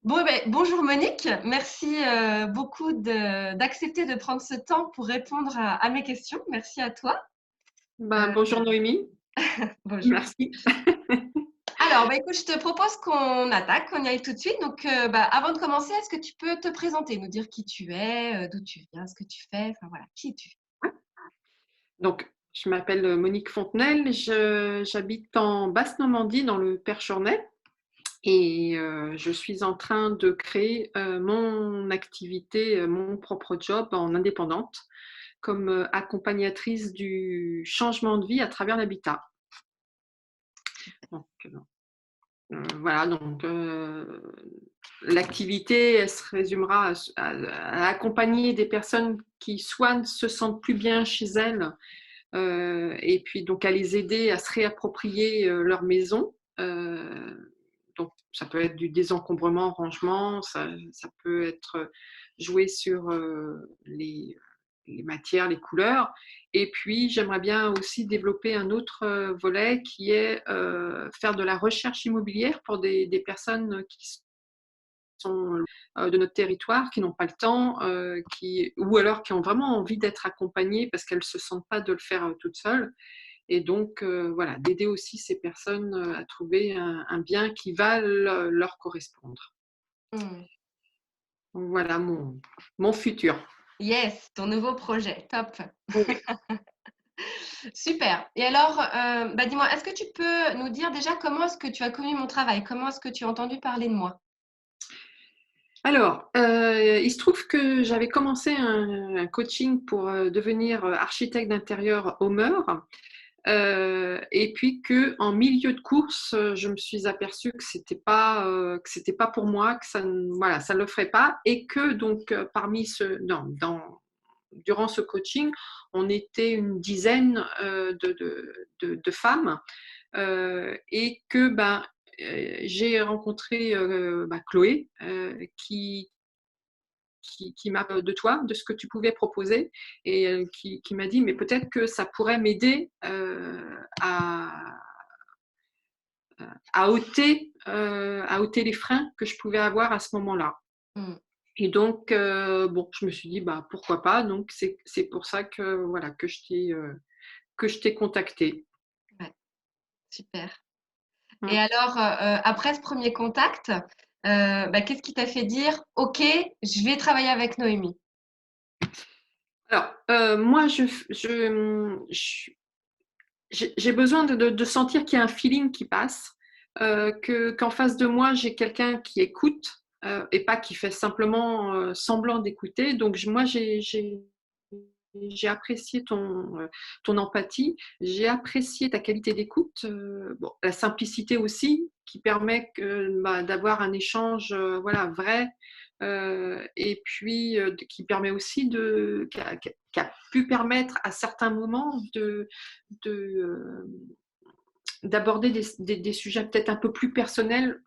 Bon, bonjour Monique, merci beaucoup d'accepter de prendre ce temps pour répondre à mes questions. Merci à toi. Euh, Bonjour Noémie, Bonjour. merci. Alors, écoute, je te propose qu'on attaque, qu'on y aille tout de suite. Donc, avant de commencer, est-ce que tu peux te présenter, nous dire qui tu es, d'où tu viens, ce que tu fais, enfin voilà, qui es-tu? Donc, je m'appelle Monique Fontenelle, j'habite en Basse-Normandie, dans le Perche-Ornais, et je suis en train de créer mon activité, mon propre job en indépendante, comme accompagnatrice du changement de vie à travers l'habitat. Donc, voilà, donc l'activité, elle se résumera à accompagner des personnes qui soit ne se sentent plus bien chez elles, et puis donc à les aider à se réapproprier leur maison. Donc ça peut être du désencombrement, rangement, ça peut être jouer sur les matières, les couleurs. Et puis j'aimerais bien aussi développer un autre volet qui est faire de la recherche immobilière pour des personnes qui sont de notre territoire, qui n'ont pas le temps, ou alors qui ont vraiment envie d'être accompagnées parce qu'elles ne se sentent pas de le faire toutes seules. Et donc, voilà, d'aider aussi ces personnes à trouver un bien qui va leur correspondre. Hmm. Donc, voilà mon futur. Yes, ton nouveau projet, top. Oui. Super. Et alors, dis-moi, est-ce que tu peux nous dire déjà comment est-ce que tu as connu mon travail? Comment est-ce que tu as entendu parler de moi? Alors, il se trouve que j'avais commencé un coaching pour devenir architecte d'intérieur Homer. Et puis que en milieu de course, je me suis aperçue que c'était pas pour moi, que voilà, ça ne le ferait pas, et que donc parmi durant ce coaching, on était une dizaine de femmes, et que j'ai rencontré Chloé, qui m'a de toi, de ce que tu pouvais proposer, et qui m'a dit mais peut-être que ça pourrait m'aider à ôter les freins que je pouvais avoir à ce moment-là. Hmm. Et donc bon, je me suis dit pourquoi pas. Donc c'est pour ça que voilà que je t'ai contacté. Ouais, super. Et Mmh. alors, après ce premier contact, qu'est-ce qui t'a fait dire: «OK, je vais travailler avec Noémie»? Alors moi j'ai besoin de sentir qu'il y a un feeling qui passe, qu'en face de moi, j'ai quelqu'un qui écoute, et pas qui fait simplement semblant d'écouter. Donc, moi, j'ai apprécié ton empathie, j'ai apprécié ta qualité d'écoute, bon, la simplicité aussi, qui permet d'avoir un échange voilà, vrai, et puis qui permet aussi qui a pu permettre à certains moments de, d'aborder des sujets peut-être un peu plus personnels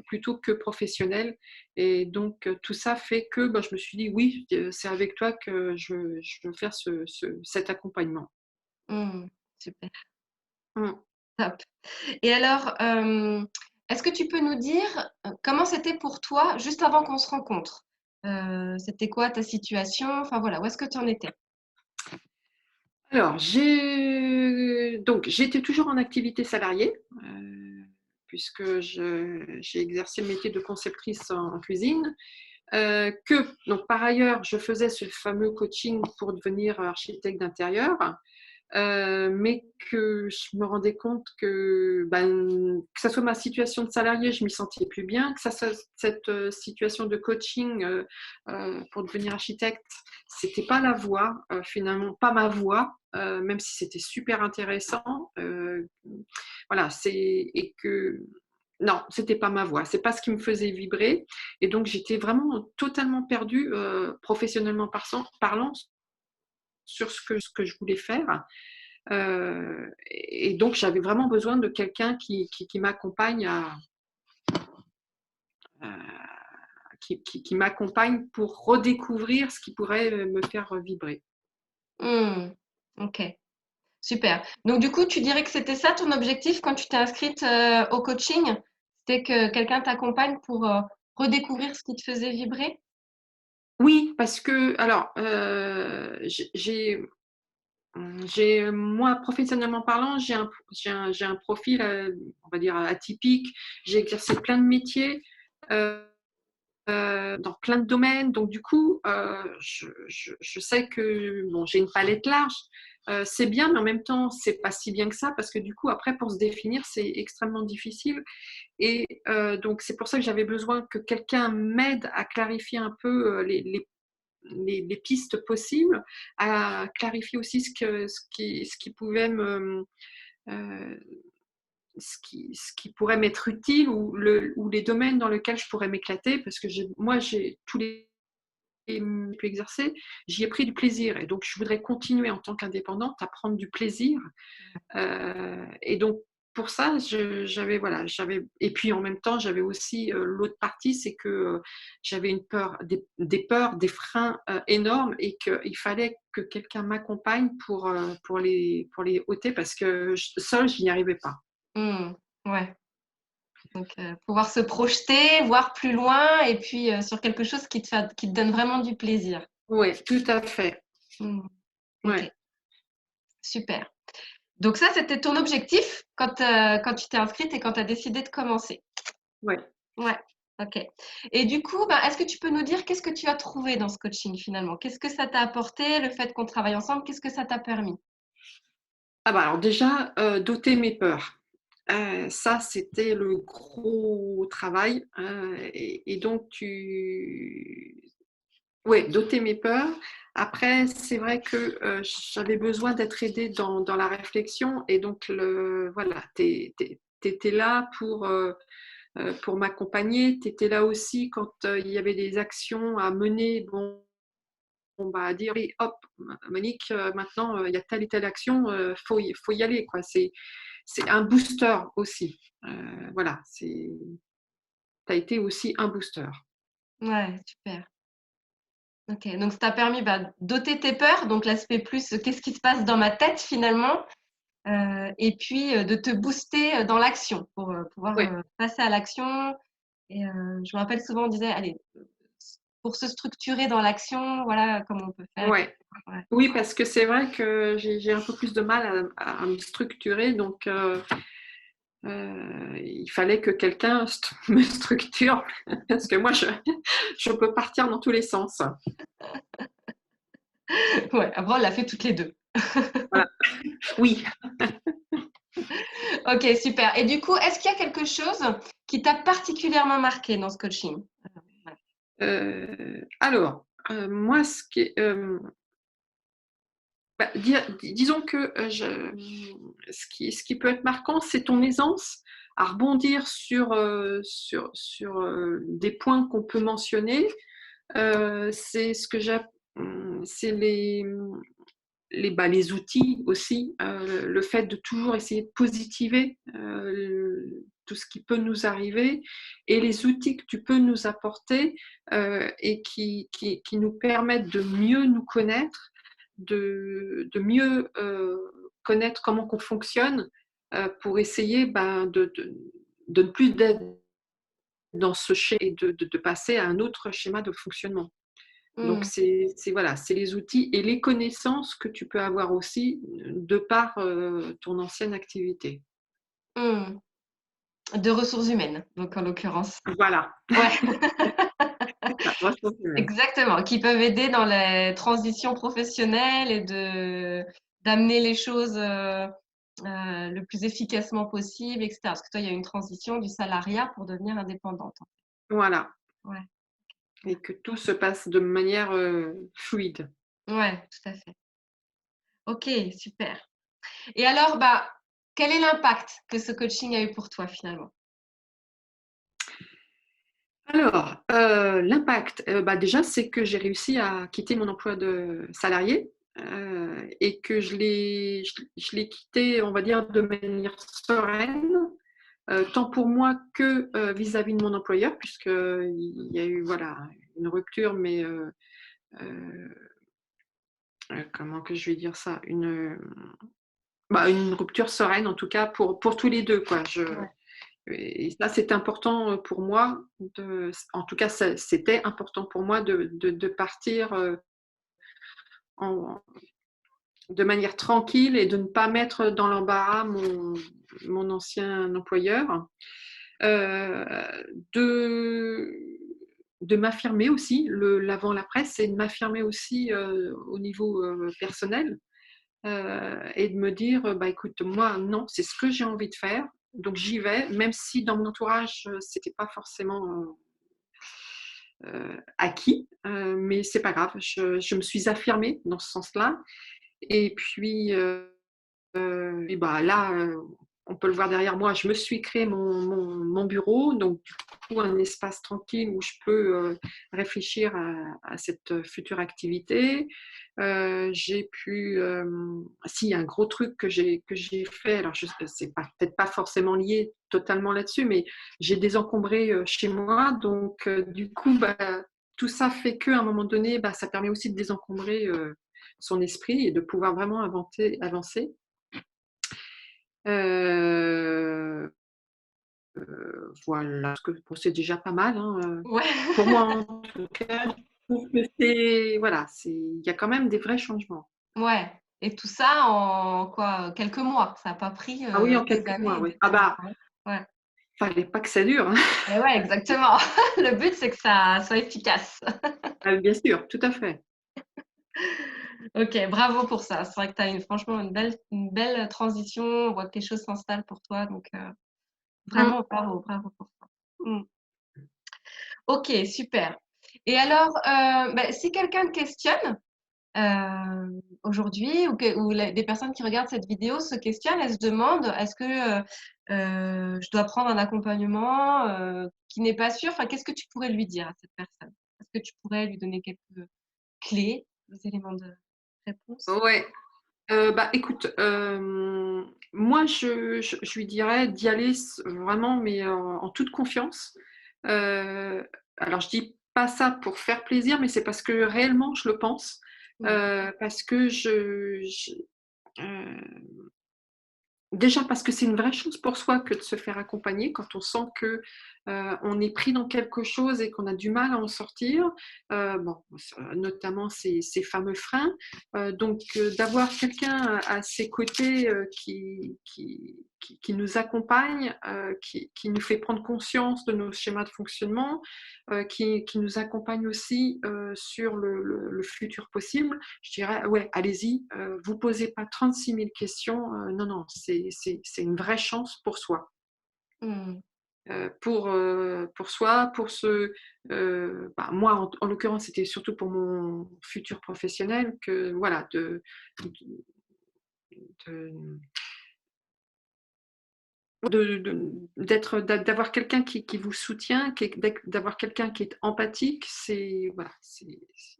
plutôt que professionnels. Et donc, tout ça fait que je me suis dit, oui, c'est avec toi que je veux faire cet accompagnement. Mmh, super, Mm. top. Et alors, est-ce que tu peux nous dire, comment c'était pour toi juste avant qu'on se rencontre? C'était quoi ta situation? Enfin voilà, où est-ce que tu en étais? Alors, j'étais toujours en activité salariée, puisque j'ai exercé le métier de conceptrice en cuisine. Donc, par ailleurs, je faisais ce fameux coaching pour devenir architecte d'intérieur. Mais que je me rendais compte que ça soit ma situation de salarié, je m'y sentais plus bien, que ça soit cette situation de coaching pour devenir architecte, c'était pas la voie, finalement, pas ma voie, même si c'était super intéressant. Voilà, et que non, c'était pas ma voie, c'est pas ce qui me faisait vibrer, et donc j'étais vraiment totalement perdue, professionnellement parlant, sur ce que je voulais faire. Et donc, j'avais vraiment besoin de quelqu'un qui m'accompagne qui m'accompagne pour redécouvrir ce qui pourrait me faire vibrer. Mmh, OK, super. Donc du coup, tu dirais que c'était ça ton objectif quand tu t'es inscrite, au coaching? C'était que quelqu'un t'accompagne pour, redécouvrir ce qui te faisait vibrer? Oui, parce que alors, moi, professionnellement parlant, j'ai un profil, on va dire atypique. J'ai exercé plein de métiers, heu dans plein de domaines. Donc du coup, je sais que bon, j'ai une palette large. C'est bien, mais en même temps, c'est pas si bien que ça parce que du coup, après, pour se définir, c'est extrêmement difficile. Et donc c'est pour ça que j'avais besoin que quelqu'un m'aide à clarifier un peu, les pistes possibles, à clarifier aussi ce qui pouvait heu, ce qui pourrait m'être utile ou les domaines dans lesquels je pourrais m'éclater parce que j'ai tous les pu exercer, j'y ai pris du plaisir et donc je voudrais continuer en tant qu'indépendante à prendre du plaisir. Et donc pour ça, j'avais voilà, j'avais et puis en même temps, j'avais aussi, l'autre partie, c'est que, j'avais une peur, des peurs, des freins, énormes et qu'il fallait que quelqu'un m'accompagne pour les ôter parce que seule, je n'y arrivais pas. Mmh. Ouais, donc pouvoir se projeter, voir plus loin et puis, sur quelque chose qui te donne vraiment du plaisir. Ouais, tout à fait. Mmh. OK, Ouais, super. Donc ça, c'était ton objectif quand tu t'es inscrite et quand tu as décidé de commencer? ouais. Ouais, OK. Et du coup, ben, est-ce que tu peux nous dire qu'est-ce que tu as trouvé dans ce coaching finalement? Qu'est-ce que ça t'a apporté, le fait qu'on travaille ensemble, qu'est-ce que ça t'a permis? Ah bah, alors déjà, doter mes peurs. Ça, c'était le gros travail, et donc ouais, doter mes peurs. Après, c'est vrai que, j'avais besoin d'être aidée dans la réflexion et donc voilà, tu étais là pour m'accompagner. Tu étais là aussi quand, il y avait des actions à mener. Bon, on va dire: «Oui, hop, Monique, maintenant, il y a telle et telle action, faut y aller», quoi. C'est un booster aussi. Voilà, tu as été aussi un booster. Ouais, super. OK, donc ça t'a permis, bah, d'ôter tes peurs, donc l'aspect plus, qu'est-ce qui se passe dans ma tête finalement? Et puis, de te booster, dans l'action pour, pouvoir, Ouais, passer à l'action et je me rappelle souvent on disait: «Allez, pour se structurer dans l'action, voilà comment on peut faire» et ouais. cetera. Ouais. Oui, parce que c'est vrai que j'ai un peu plus de mal à me structurer, donc il fallait que quelqu'un me structure parce que moi je peux partir dans tous les sens. Ouais, après on l'a fait toutes les 2. Voilà. Oui. OK, super et du coup, est-ce qu'il y a quelque chose qui t'a particulièrement marqué dans ce coaching? Voilà. Alors, moi ce qui est, bah, disons que, ce qui peut être marquant, c'est ton aisance à rebondir sur des points qu'on peut mentionner. C'est ce que c'est les outils aussi, le fait de toujours essayer de positiver, tout ce qui peut nous arriver et les outils que tu peux nous apporter, et qui nous permettent de mieux nous connaître, de mieux, connaître comment qu'on fonctionne, pour essayer, ben, de ne plus d'être dans ce schéma et de passer à un autre schéma de fonctionnement. Donc Mmh. c'est voilà, c'est les outils et les connaissances que tu peux avoir aussi, de par, ton ancienne activité. Mmh. De ressources humaines, donc en l'occurrence. Voilà, Ouais, c'est ça, ressources humaines. exactement, qui peuvent aider dans les transitions professionnelles et de d'amener les choses, le plus efficacement possible et cetera. Parce que toi, il y a une transition du salariat pour devenir indépendante. Voilà Ouais, et que tout se passe de manière, fluide. ouais, tout à fait. OK, super. Et alors, bah, quel est l'impact que ce coaching a eu pour toi finalement? Alors, l'impact, bah, déjà, c'est que j'ai réussi à quitter mon emploi de salarié, et que je l'ai quitté, on va dire, de manière sereine. Tant pour moi que, vis-à-vis de mon employeur puisqu'il y a eu voilà, une rupture mais, heu comment que je vais dire ça? Bah, une rupture sereine en tout cas pour tous les 2 quoi. Ouais. Et ça, c'est important pour moi. En tout cas, c'était important pour moi de partir en, de manière tranquille et de ne pas mettre dans l'embarras mon ancien employeur. Euh, de, de m'affirmer aussi, l'avant-l'après, c'est de m'affirmer aussi au niveau personnel et de me dire, bah, écoute, moi, non, c'est ce que j'ai envie de faire, donc j'y vais, même si dans mon entourage, c'était pas forcément acquis, mais c'est pas grave, je me suis affirmée dans ce sens-là. Et puis, et bah, là, on peut le voir derrière moi, je me suis créé mon bureau, donc du coup un espace tranquille où je peux réfléchir à cette future activité. J'ai pu, si, un gros truc que j'ai fait, alors c'est peut-être pas forcément lié totalement là-dessus, mais j'ai désencombré chez moi, donc du coup, bah, tout ça fait qu'à un moment donné, bah, ça permet aussi de désencombrer son esprit et de pouvoir vraiment avancer. Euh, voilà, parce que bon, c'est déjà pas mal, hein, Ouais, pour moi en tout cas. Je trouve que voilà, il y a quand même des vrais changements. ouais. Et tout ça en quoi? Quelques mois. Ça n'a pas pris Ah oui, en des quelques années mois, et oui. des Ah années. bah, Ouais. Ouais. fallait pas que ça dure, hein. Et ouais, exactement. Le but, c'est que ça soit efficace. Ah, bien sûr, tout à fait. Ok, bravo pour ça. C'est vrai que tu as franchement une belle transition. On voit que les choses s'installent pour toi. Donc, Mm. vraiment, bravo, bravo pour ça. Mm. Ok, super. Et alors, bah, si quelqu'un te questionne aujourd'hui, ou des personnes qui regardent cette vidéo se questionnent, elles se demandent, est-ce que je dois prendre un accompagnement qui n'est pas sûr? Enfin, qu'est-ce que tu pourrais lui dire à cette personne? Est-ce que tu pourrais lui donner quelques clés, des éléments de réponse? Ouais. Bah, écoute, moi, je lui dirais d'y aller vraiment, mais en toute confiance. Euh, alors, je dis pas ça pour faire plaisir, mais c'est parce que réellement, je le pense. Ouais. Parce que euh, déjà parce que c'est une vraie chose pour soi que de se faire accompagner quand on sent que on est pris dans quelque chose et qu'on a du mal à en sortir. Bon, notamment ces fameux freins. Donc d'avoir quelqu'un à ses côtés qui nous accompagne, qui nous fait prendre conscience de nos schémas de fonctionnement, qui nous accompagne aussi sur le futur possible, je dirais, ouais, allez-y, vous posez pas 36 000 questions. Non, non, c'est une vraie chance pour soi. Hmm. Pour soi, pour bah, moi, en l'occurrence, c'était surtout pour mon futur professionnel que, voilà, de, d'avoir quelqu'un qui vous soutient, d'avoir quelqu'un qui est empathique, voilà,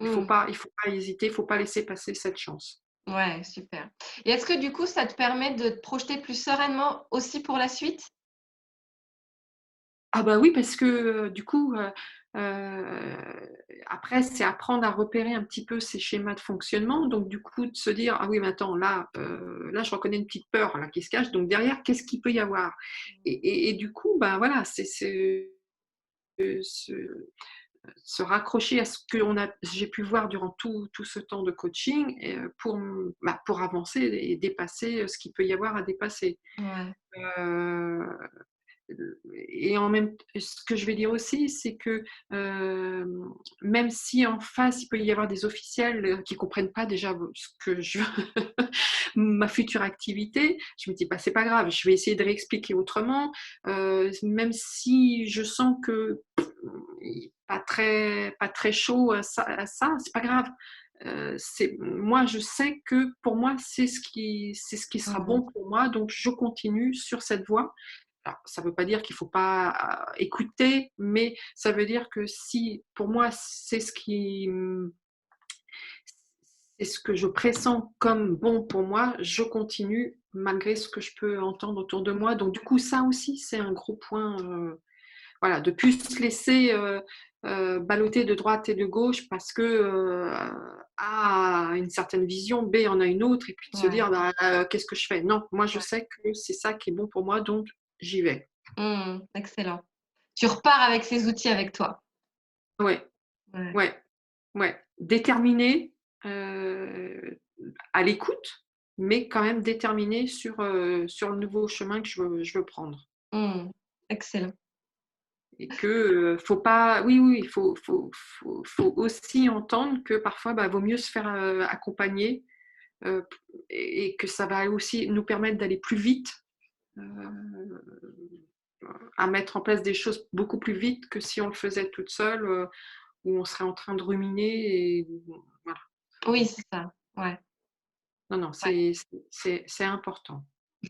Hmm. il faut pas hésiter, il faut pas laisser passer cette chance. Ouais, super. Et est-ce que du coup, ça te permet de te projeter plus sereinement aussi pour la suite? Ah bah oui, parce que du coup, après, c'est apprendre à repérer un petit peu ces schémas de fonctionnement. Donc du coup, de se dire: «Ah oui, mais attends, là, je reconnais une petite peur là qui se cache, donc derrière, qu'est-ce qu'il peut y avoir?» Et du coup, bah voilà, c'est se raccrocher à ce que j'ai pu voir durant tout ce temps de coaching et pour avancer et dépasser ce qu'il peut y avoir à dépasser. Ouais, Heu et en même ce que je vais dire aussi, c'est que même si en face, il peut y avoir des officiels qui ne comprennent pas déjà ce que je ma future activité, je me dis: «Bah, c'est pas grave, je vais essayer de réexpliquer autrement». Même si je sens que pas très chaud à ça, c'est pas grave. Moi, je sais que pour moi, c'est ce qui sera mmh, bon pour moi, donc je continue sur cette voie. Alors, ça ne veut pas dire qu'il ne faut pas écouter, mais ça veut dire que si, pour moi, c'est ce que je pressens comme bon pour moi, je continue malgré ce que je peux entendre autour de moi. Donc, du coup, ça aussi, c'est un gros point. Voilà, de plus se laisser balloter de droite et de gauche parce que A a une certaine vision, B en a une autre, et puis de se ouais. dire bah, qu'est-ce que je fais? Non, moi je sais que c'est ça qui est bon pour moi, donc j'y vais. Excellent. Tu repars avec ces outils avec toi. Ouais, Ouais. ouais, ouais. Déterminée, heu, à l'écoute, mais quand même déterminée sur le nouveau chemin que je veux prendre. Excellent. Et que, faut pas oui, oui, il faut aussi entendre que parfois, bah, vaut mieux se faire, accompagner, heu, et que ça va aussi nous permettre d'aller plus vite, heu, à mettre en place des choses beaucoup plus vite que si on le faisait toute seule, où on serait en train de ruminer et voilà. Oui, c'est ça. Ouais, Non, non, ouais. c'est important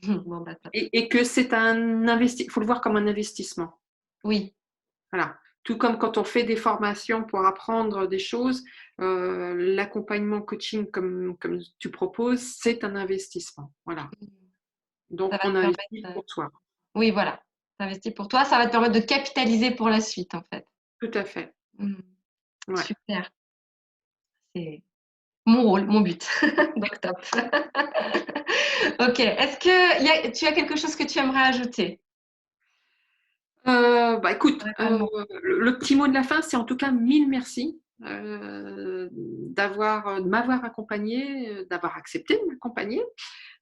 Bon, bah, top. et que c'est un il faut le voir comme un investissement. Oui. Voilà. Tout comme quand on fait des formations pour apprendre des choses, l'accompagnement coaching comme tu proposes, c'est un investissement. Voilà. Mmh. Ça Donc va on te permettre, investit pour soi. oui, voilà. Tu investis pour toi, ça va te permettre de capitaliser pour la suite, en fait. Tout à fait. Mmh. Ouais. Super. C'est mon rôle, mon but. Donc top. OK. Est-ce que tu as quelque chose que tu aimerais ajouter? Bah, écoute, Ouais, pas le mot. le petit mot de la fin, c'est en tout cas mille merci, de m'avoir accompagnée, d'avoir accepté de m'accompagner.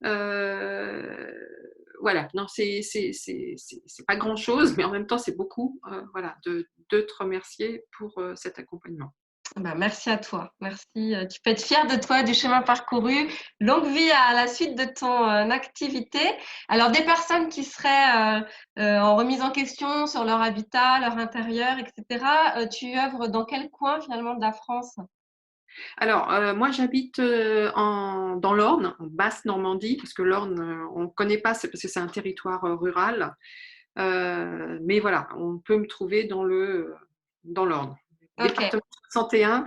Heu, voilà, non, c'est pas grand-chose, mais en même temps, c'est beaucoup, voilà, de te remercier pour, cet accompagnement. Bah, merci à toi. Merci, tu peux être fier de toi, du chemin parcouru. Longue vie à la suite de ton, activité. Alors des personnes qui seraient, en remise en question sur leur habitat, leur intérieur et cetera, tu œuvres dans quel coin finalement de la France? Alors, moi, j'habite, dans l'Orne, en basse Normandie, parce que l'Orne, on ne connaît pas, c'est parce que c'est un territoire, rural. Mais voilà, on peut me trouver dans l'Orne, OK, département 61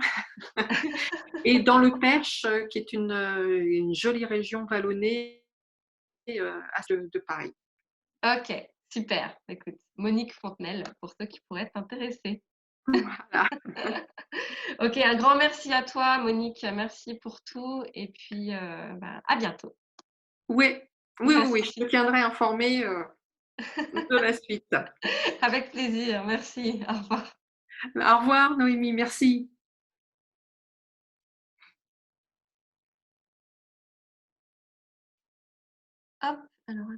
et dans le Perche, qui est une jolie région vallonnée, à de Paris. OK, super. Écoute, Monique Fontenelle pour ceux qui pourraient être intéressés. Voilà. OK, un grand merci à toi Monique, merci pour tout et puis, bah, à bientôt. Oui, oui, oui, oui, je te Merci. tiendrai informée, de la suite. Avec plaisir, merci. Au revoir. Au revoir Noémie, merci. Hop, alors